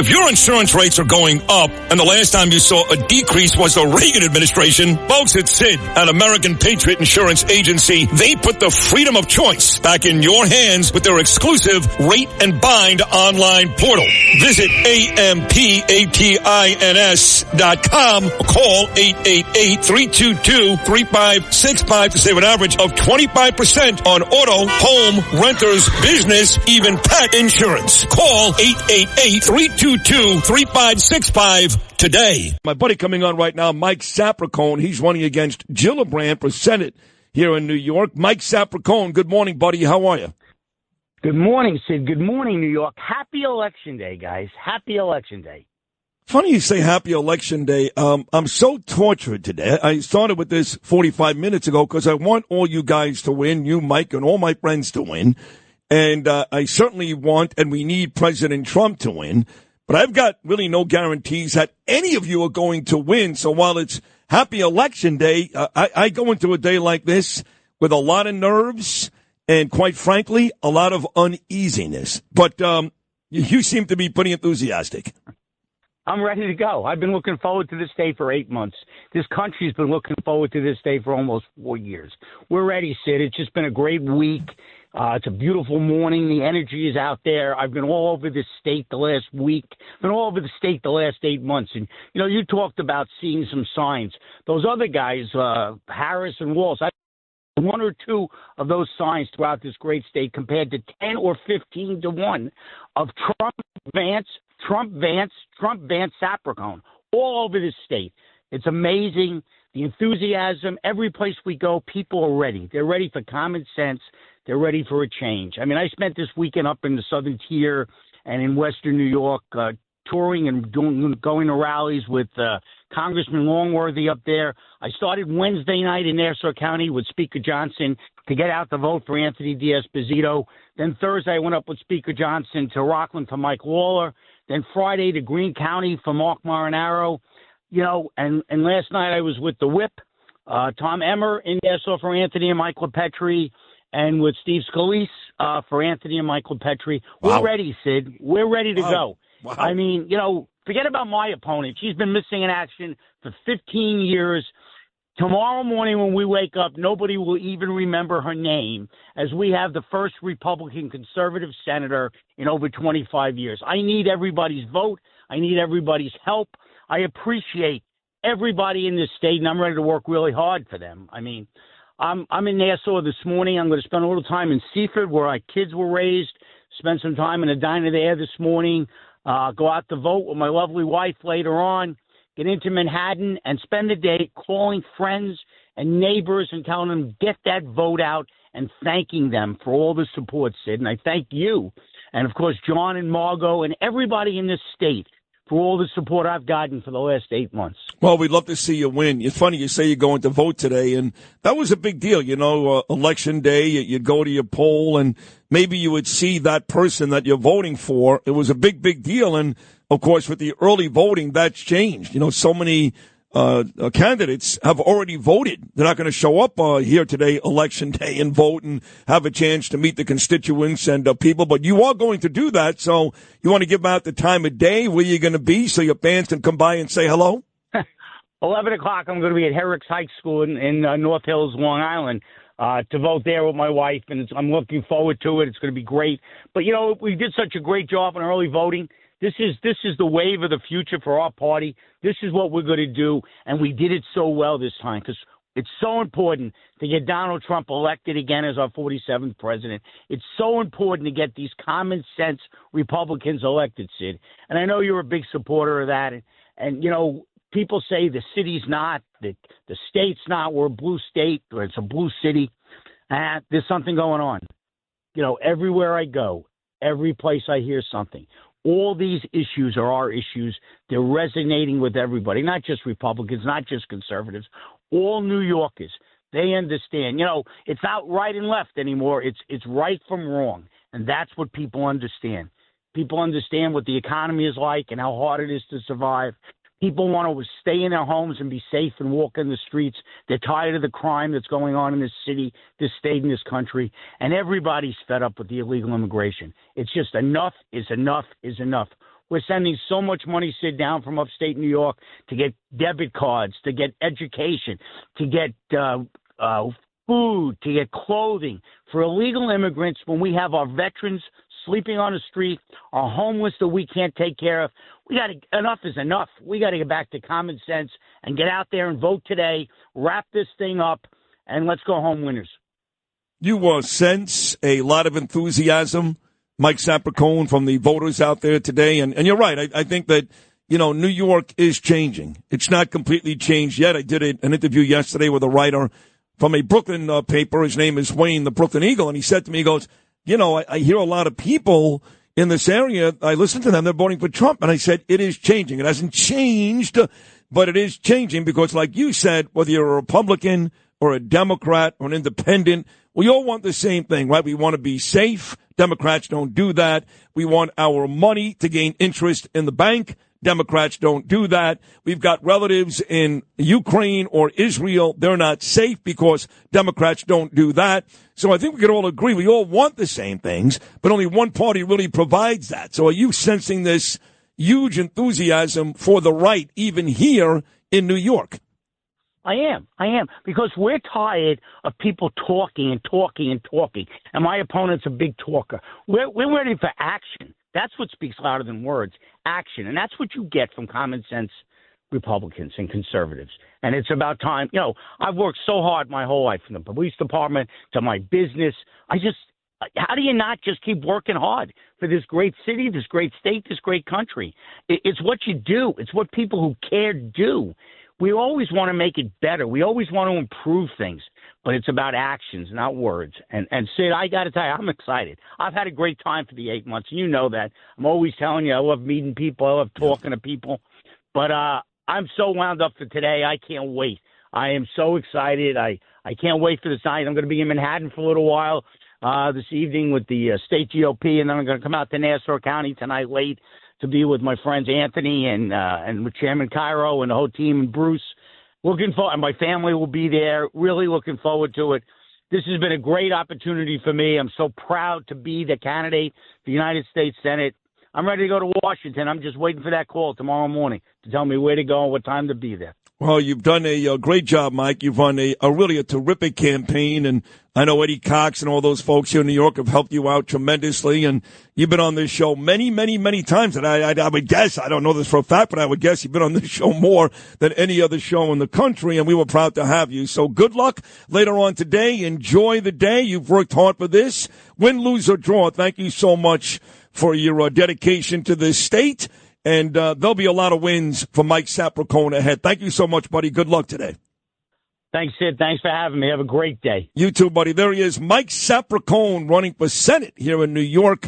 If your insurance rates are going up and the last time you saw a decrease was the Reagan administration, folks, it's Sid at American Patriot Insurance Agency. They put the freedom of choice back in your hands with their exclusive Rate and Bind online portal. Visit AMPATINS.com or call 888-322-3565 to save an average of 25% on auto, home, renters, business, even pet insurance. Call 888-322-3565 today. My buddy coming on right now, Mike Sapraicone. He's running against Gillibrand for Senate here in New York. Mike Sapraicone, good morning, buddy. How are you? Good morning, Sid. Good morning, New York. Happy Election Day, guys. Happy Election Day. Funny you say happy Election Day. I'm so tortured today. I started with this 45 minutes ago because I want all you guys to win, you, Mike, and all my friends to win. And I certainly want and we need President Trump to win. But I've got really no guarantees that any of you are going to win. So while it's happy Election Day, I go into a day like this with a lot of nerves and, quite frankly, a lot of uneasiness. But you seem to be pretty enthusiastic. I'm ready to go. I've been looking forward to this day for 8 months. This country's been looking forward to this day for almost 4 years. We're ready, Sid. It's just been a great week. It's a beautiful morning. The energy is out there. I've been all over this state the last week. Been all over the state the last 8 months. And, you know, you talked about seeing some signs. Those other guys, Harris and Walz, I one or two of those signs throughout this great state compared to 10 or 15 to 1 of Trump, Vance, Sapraicone, all over this state. It's amazing. The enthusiasm, every place we go, people are ready. They're ready for common sense. They're ready for a change. I mean, I spent this weekend up in the Southern Tier and in Western New York touring and going to rallies with Congressman Longworthy up there. I started Wednesday night in Nassau County with Speaker Johnson to get out the vote for Anthony D'Esposito. Then Thursday I went up with Speaker Johnson to Rockland for Mike Lawler. Then Friday to Greene County for Mark Marinaro. You know, and last night I was with the whip, Tom Emmer in Nassau for Anthony and Michael Petrie, and with Steve Scalise for Anthony and Michael Petrie. We're ready, Sid. We're ready to go. Wow. I mean, you know, forget about my opponent. She's been missing in action for 15 years. Tomorrow morning when we wake up, nobody will even remember her name, as we have the first Republican conservative senator in over 25 years. I need everybody's vote. I need everybody's help. I appreciate everybody in this state, and I'm ready to work really hard for them. I mean, I'm in Nassau this morning. I'm going to spend a little time in Seaford, where my kids were raised, spend some time in a diner there this morning, go out to vote with my lovely wife later on, get into Manhattan, and spend the day calling friends and neighbors and telling them, get that vote out, and thanking them for all the support, Sid. And I thank you, and, of course, John and Margot and everybody in this state for all the support I've gotten for the last 8 months. Well, we'd love to see you win. It's funny you say you're going to vote today, and that was a big deal. You know, Election Day, you'd go to your poll, and maybe you would see that person that you're voting for. It was a big, big deal, and, of course, with the early voting, that's changed. You know, so many candidates have already voted. They're not going to show up here today, Election Day, and vote and have a chance to meet the constituents and people. But you are going to do that. So you want to give out the time of day where you're going to be so your fans can come by and say hello? 11 o'clock, I'm going to be at Herrick's High School in North Hills, Long Island, to vote there with my wife. And I'm looking forward to it. It's going to be great. But, you know, we did such a great job in early voting. This is the wave of the future for our party. This is what we're going to do, and we did it so well this time because it's so important to get Donald Trump elected again as our 47th president. It's so important to get these common sense Republicans elected, Sid. And I know you're a big supporter of that. And you know, people say the city's not, the state's not. We're a blue state, or it's a blue city. There's something going on. You know, everywhere I go, every place I hear something. All these issues are our issues. They're resonating with everybody, not just Republicans, not just conservatives, all New Yorkers. They understand. You know, it's not right and left anymore. It's right from wrong, and that's what people understand. People understand what the economy is like and how hard it is to survive. People want to stay in their homes and be safe and walk in the streets. They're tired of the crime that's going on in this city, this state, and this country. And everybody's fed up with the illegal immigration. It's just enough is enough is enough. We're sending so much money, Sid, down from upstate New York to get debit cards, to get education, to get food, to get clothing for illegal immigrants when we have our veterans sleeping on the street, our homeless that we can't take care of. Enough is enough. We got to get back to common sense and get out there and vote today, wrap this thing up, and let's go home winners. You sense a lot of enthusiasm, Mike Sapraicone, from the voters out there today. And you're right. I think that, New York is changing. It's not completely changed yet. I did an interview yesterday with a writer from a Brooklyn paper. His name is Wayne, the Brooklyn Eagle. And he said to me, he goes, I hear a lot of people in this area. I listen to them. They're voting for Trump. And I said, it is changing. It hasn't changed, but it is changing because, like you said, whether you're a Republican or a Democrat or an independent, we all want the same thing, right? We want to be safe. Democrats don't do that. We want our money to gain interest in the bank. Democrats don't do that. We've got relatives in Ukraine or Israel. They're not safe because Democrats don't do that. So I think we could all agree we all want the same things, but only one party really provides that. So are you sensing this huge enthusiasm for the right even here in New York? I am, because we're tired of people talking and talking and talking, and my opponent's a big talker. We're ready for action. That's what speaks louder than words, action, and that's what you get from common sense Republicans and conservatives. And it's about time. I've worked so hard my whole life, from the police department to my business. How do you not just keep working hard for this great city, this great state, this great country? It's what you do. It's what people who care do. We always want to make it better. We always want to improve things, but it's about actions, not words. And Sid, I got to tell you, I'm excited. I've had a great time for the 8 months, and you know that. I'm always telling you I love meeting people. I love talking to people. But I'm so wound up for today. I can't wait. I am so excited. I can't wait for this night. I'm going to be in Manhattan for a little while this evening with the state GOP, and then I'm going to come out to Nassau County tonight late to be with my friends Anthony and with Chairman Cairo and the whole team and Bruce. Looking forward, and my family will be there. Really looking forward to it. This has been a great opportunity for me. I'm so proud to be the candidate for the United States Senate. I'm ready to go to Washington. I'm just waiting for that call tomorrow morning to tell me where to go and what time to be there. Well, you've done a great job, Mike. You've run a really terrific campaign, and I know Eddie Cox and all those folks here in New York have helped you out tremendously, and you've been on this show many, many, many times, and I would guess, I don't know this for a fact, but I would guess you've been on this show more than any other show in the country, and we were proud to have you. So good luck later on today. Enjoy the day. You've worked hard for this. Win, lose, or draw. Thank you so much for your dedication to this state. And there'll be a lot of wins for Mike Sapraicone ahead. Thank you so much, buddy. Good luck today. Thanks, Sid. Thanks for having me. Have a great day. You too, buddy. There he is, Mike Sapraicone, running for Senate here in New York.